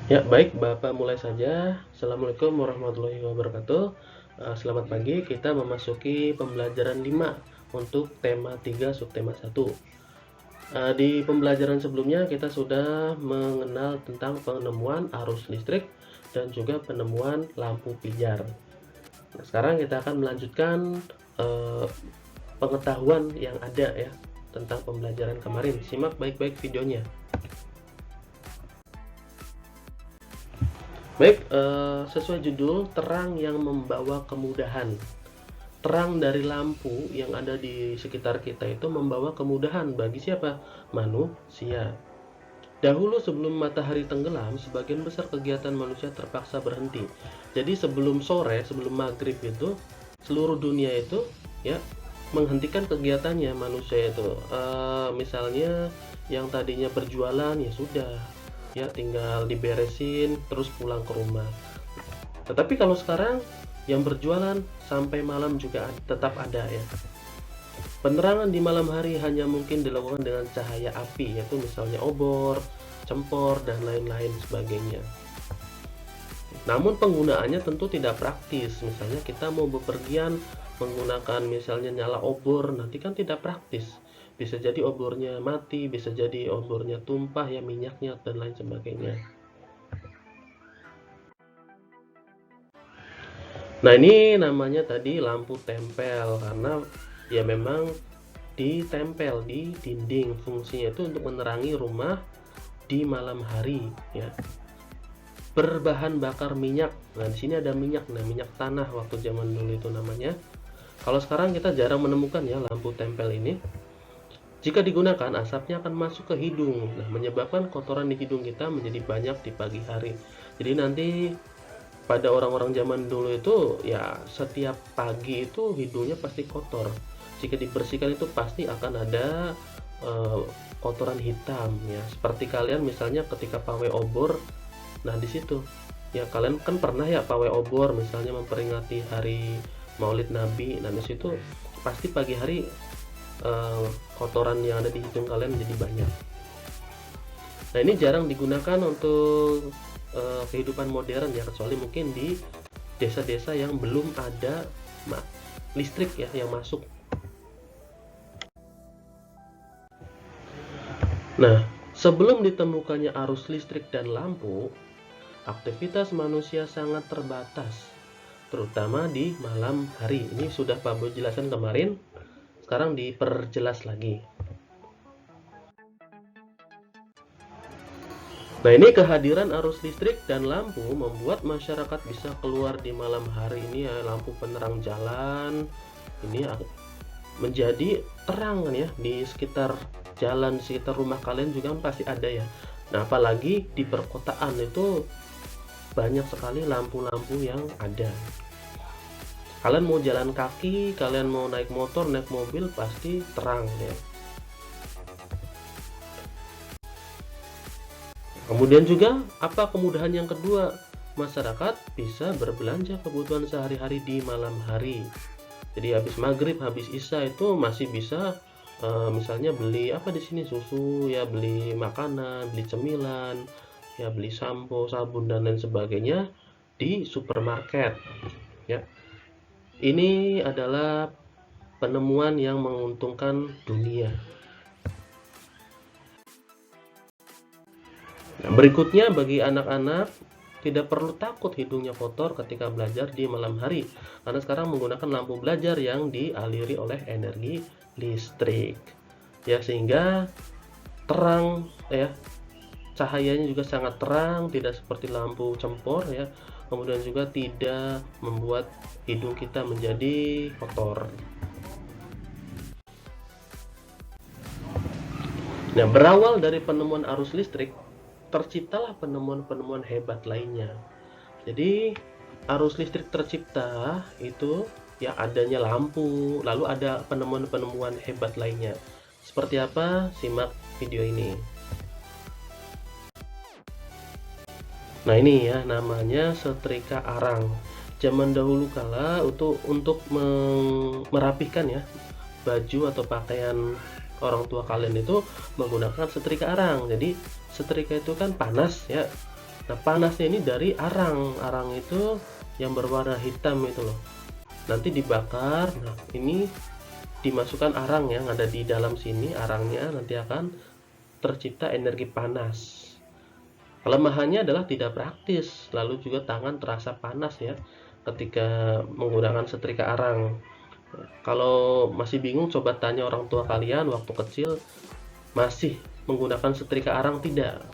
Ya, baik, Bapak mulai saja. Assalamualaikum warahmatullahi wabarakatuh. Selamat pagi, kita memasuki pembelajaran 5 untuk tema 3 subtema 1. Di pembelajaran sebelumnya kita sudah mengenal tentang penemuan arus listrik dan juga penemuan lampu pijar. Nah, sekarang kita akan melanjutkan pengetahuan yang ada ya tentang pembelajaran kemarin. Simak baik-baik videonya. Baik, sesuai judul, terang yang membawa kemudahan. Terang dari lampu yang ada di sekitar kita itu membawa kemudahan bagi siapa? Manusia. Dahulu sebelum matahari tenggelam, sebagian besar kegiatan manusia terpaksa berhenti. Jadi sebelum sore, sebelum maghrib itu, seluruh dunia itu ya menghentikan kegiatannya manusia itu. Misalnya yang tadinya berjualan ya sudah, ya tinggal diberesin terus pulang ke rumah. Tetapi kalau sekarang yang berjualan sampai malam juga tetap ada ya. Penerangan di malam hari hanya mungkin dilakukan dengan cahaya api, yaitu misalnya obor, cempor, dan lain-lain sebagainya. Namun penggunaannya tentu tidak praktis. Misalnya kita mau bepergian menggunakan misalnya nyala obor, nanti kan tidak praktis. Bisa jadi obornya mati, bisa jadi obornya tumpah ya minyaknya dan lain sebagainya. Nah, ini namanya tadi lampu tempel karena ya memang ditempel di dinding. Fungsinya itu untuk menerangi rumah di malam hari ya. Berbahan bakar minyak. Nah, di sini ada minyak. Nah, minyak tanah waktu zaman dulu itu namanya. Kalau sekarang kita jarang menemukan ya lampu tempel ini. Jika digunakan, asapnya akan masuk ke hidung. Nah, menyebabkan kotoran di hidung kita menjadi banyak di pagi hari. Jadi nanti pada orang-orang zaman dulu itu ya setiap pagi itu hidungnya pasti kotor. Jika dibersihkan itu pasti akan ada kotoran hitam ya. Seperti kalian misalnya ketika pawai obor, nah di situ ya kalian kan pernah ya pawai obor misalnya memperingati hari Maulid Nabi. Nah di situ pasti pagi hari kotoran yang ada di hidung kalian menjadi banyak. Nah ini jarang digunakan untuk kehidupan modern ya, kecuali mungkin di desa-desa yang belum ada listrik ya yang masuk. Nah, sebelum ditemukannya arus listrik dan lampu, aktivitas manusia sangat terbatas, terutama di malam hari. Ini sudah Pak Boy jelaskan kemarin, sekarang diperjelas lagi. Nah, ini kehadiran arus listrik dan lampu membuat masyarakat bisa keluar di malam hari ini ya, lampu penerang jalan ini menjadi terang kan ya, di sekitar jalan, sekitar rumah kalian juga kan pasti ada ya. Nah, apalagi di perkotaan itu banyak sekali lampu-lampu yang ada. Kalian mau jalan kaki, kalian mau naik motor, naik mobil, pasti terang ya. Kemudian juga apa kemudahan yang kedua? Masyarakat bisa berbelanja kebutuhan sehari-hari di malam hari. Jadi habis maghrib, habis isya itu masih bisa misalnya beli apa di sini, susu ya, beli makanan, beli cemilan, ya beli sampo, sabun dan lain sebagainya di supermarket. Ya, ini adalah penemuan yang menguntungkan dunia. Nah, berikutnya bagi anak-anak tidak perlu takut hidungnya kotor ketika belajar di malam hari, karena sekarang menggunakan lampu belajar yang dialiri oleh energi listrik. Ya, sehingga terang ya, cahayanya juga sangat terang, tidak seperti lampu cempor ya. Kemudian juga tidak membuat hidung kita menjadi kotor. Nah, berawal dari penemuan arus listrik, terciptalah penemuan-penemuan hebat lainnya. Jadi, arus listrik tercipta itu ya adanya lampu, lalu ada penemuan-penemuan hebat lainnya. Seperti apa? Simak video ini. Nah, ini ya namanya setrika arang. Zaman dahulu kala untuk merapikan ya baju atau pakaian orang tua kalian itu menggunakan setrika arang. Jadi setrika itu kan panas ya, Nah, panasnya ini dari arang. Arang itu yang berwarna hitam itu loh. Nanti dibakar. Nah, ini dimasukkan arang yang ada di dalam sini, arangnya nanti akan tercipta energi panas. Kelemahannya adalah tidak praktis, lalu juga tangan terasa panas ya ketika menggunakan setrika arang. Kalau masih bingung, coba tanya orang tua kalian waktu kecil masih menggunakan setrika arang tidak.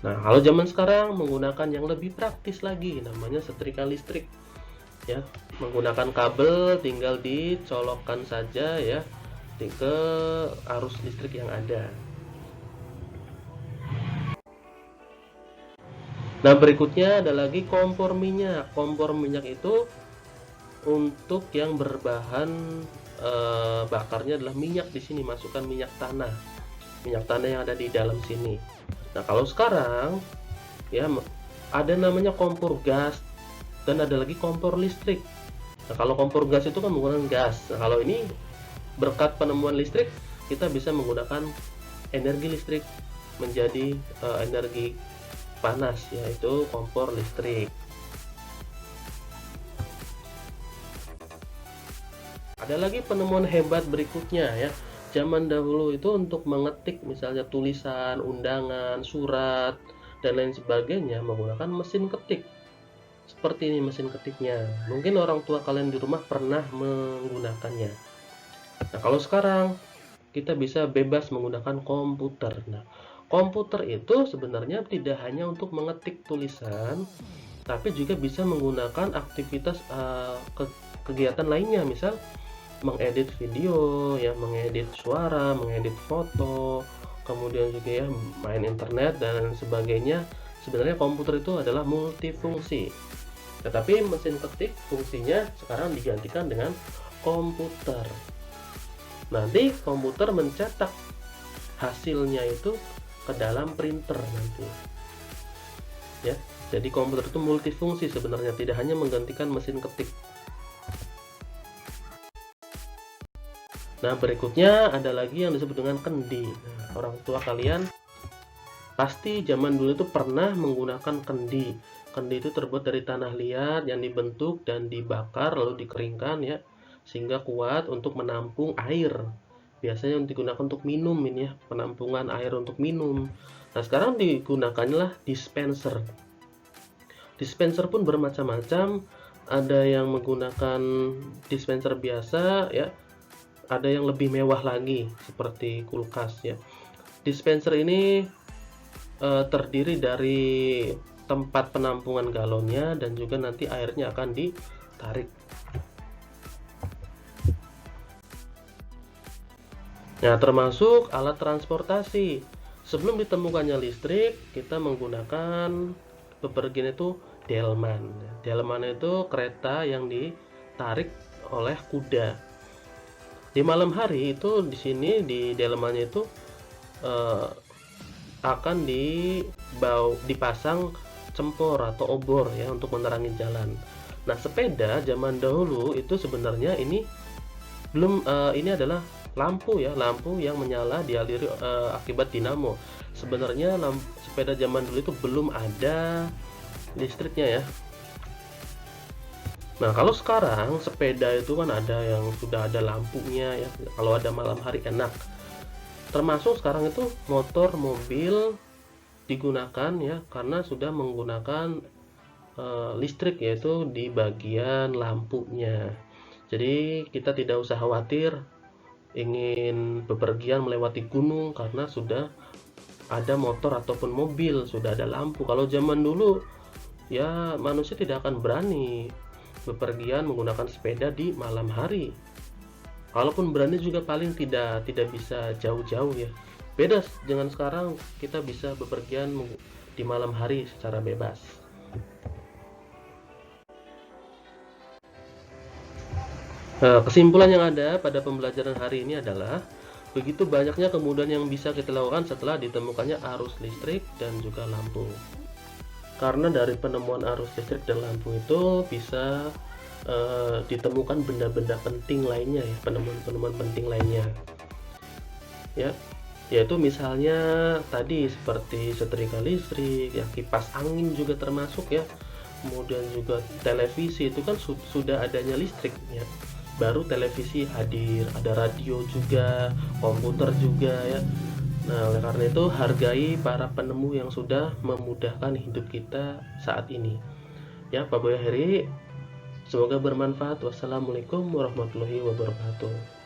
Nah, kalau zaman sekarang menggunakan yang lebih praktis lagi, namanya setrika listrik ya, menggunakan kabel tinggal dicolokkan saja ya ke arus listrik yang ada. Nah, berikutnya ada lagi kompor minyak. Kompor minyak itu untuk yang berbahan bakarnya adalah minyak. Di sini masukkan minyak tanah yang ada di dalam sini. Nah, kalau sekarang ya ada namanya kompor gas dan ada lagi kompor listrik. Nah, kalau kompor gas itu kan menggunakan gas. Nah, kalau ini berkat penemuan listrik, kita bisa menggunakan energi listrik menjadi energi panas, yaitu kompor listrik. Ada lagi penemuan hebat berikutnya ya. Zaman dahulu itu untuk mengetik misalnya tulisan, undangan, surat, dan lain sebagainya menggunakan mesin ketik. Seperti ini mesin ketiknya. Mungkin orang tua kalian di rumah pernah menggunakannya. Nah, kalau sekarang kita bisa bebas menggunakan komputer. Nah, komputer itu sebenarnya tidak hanya untuk mengetik tulisan, tapi juga bisa menggunakan aktivitas kegiatan lainnya, misal mengedit video, ya, mengedit suara, mengedit foto, kemudian juga ya main internet dan sebagainya. Sebenarnya komputer itu adalah multifungsi. Tetapi mesin ketik fungsinya sekarang digantikan dengan komputer. Nanti komputer mencetak hasilnya itu ke dalam printer nanti. Ya, jadi komputer itu multifungsi sebenarnya, tidak hanya menggantikan mesin ketik. Nah, berikutnya ada lagi yang disebut dengan kendi. Nah, orang tua kalian pasti zaman dulu itu pernah menggunakan kendi. Kendi itu terbuat dari tanah liat yang dibentuk dan dibakar lalu dikeringkan ya, sehingga kuat untuk menampung air. Biasanya digunakan untuk minum ini ya, penampungan air untuk minum. Nah, sekarang digunakanlah dispenser. Dispenser pun bermacam-macam. Ada yang menggunakan dispenser biasa ya, ada yang lebih mewah lagi seperti kulkas ya. Dispenser ini terdiri dari tempat penampungan galonnya dan juga nanti airnya akan ditarik. Nah, termasuk alat transportasi. Sebelum ditemukannya listrik, kita menggunakan bepergian itu delman. Delman itu kereta yang ditarik oleh kuda. Di malam hari itu di sini di delmannya itu akan dipasang cempor atau obor ya untuk menerangi jalan. Nah, sepeda zaman dahulu itu sebenarnya ini belum ini adalah lampu ya, lampu yang menyala dialiri akibat dinamo. Sebenarnya sepeda zaman dulu itu belum ada listriknya ya. Nah, kalau sekarang sepeda itu kan ada yang sudah ada lampunya ya. Kalau ada malam hari enak. Termasuk sekarang itu motor, mobil digunakan ya karena sudah menggunakan listrik, yaitu di bagian lampunya. Jadi kita tidak usah khawatir ingin bepergian melewati gunung karena sudah ada motor ataupun mobil, sudah ada lampu. Kalau zaman dulu ya manusia tidak akan berani bepergian menggunakan sepeda di malam hari. Kalaupun berani juga paling tidak bisa jauh-jauh ya. Beda dengan sekarang, kita bisa bepergian di malam hari secara bebas. Nah, kesimpulan yang ada pada pembelajaran hari ini adalah begitu banyaknya kemudahan yang bisa kita lakukan setelah ditemukannya arus listrik dan juga lampu. Karena dari penemuan arus listrik dan lampu itu bisa ditemukan benda-benda penting lainnya ya, penemuan-penemuan penting lainnya. Ya. Yaitu misalnya tadi seperti setrika listrik, ya kipas angin juga termasuk ya. Kemudian juga televisi itu kan sudah adanya listrik ya. Baru televisi hadir, ada radio juga, komputer juga ya. Nah, oleh karena itu hargai para penemu yang sudah memudahkan hidup kita saat ini. Ya, Pak Boy Heri, semoga bermanfaat. Wassalamualaikum warahmatullahi wabarakatuh.